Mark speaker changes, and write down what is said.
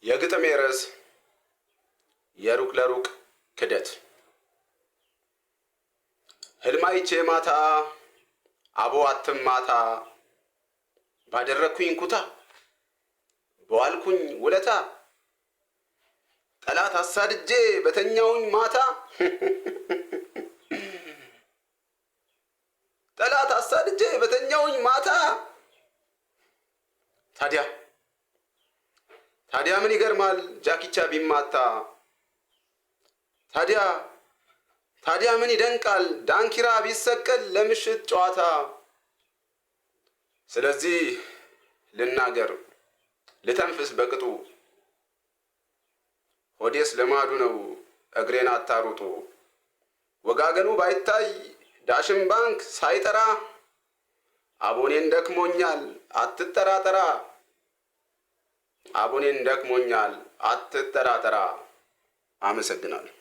Speaker 1: የግጥሜ ርዕስ የሩቅ ለሩቅ ክደት። ህልም አይቼ ማታ አቦ አትማታ ባደረኩኝ ኩታ በዋልኩኝ ውለታ ጠላት አሳድጄ በተኛውኝ ማታ ጠላት አሳድጄ በተኛውኝ ማታ ታዲያ ምን ይገርማል ጃኪቻ ቢማታ ታዲያ ምን ይደንቃል ዳንኪራ ቢሰቀል ለምሽት ጨዋታ። ስለዚህ ልናገር ልተንፍስ በቅጡ ሆዴስ ልማዱ ነው እግሬን አታሩጡ። ወጋገኑ ባይታይ ዳሽን ባንክ ሳይጠራ አቦኔን ደክሞኛል አትጠራጠራ አቦኔን ደክሞኛል አትጠራጠራ። አመሰግናለሁ።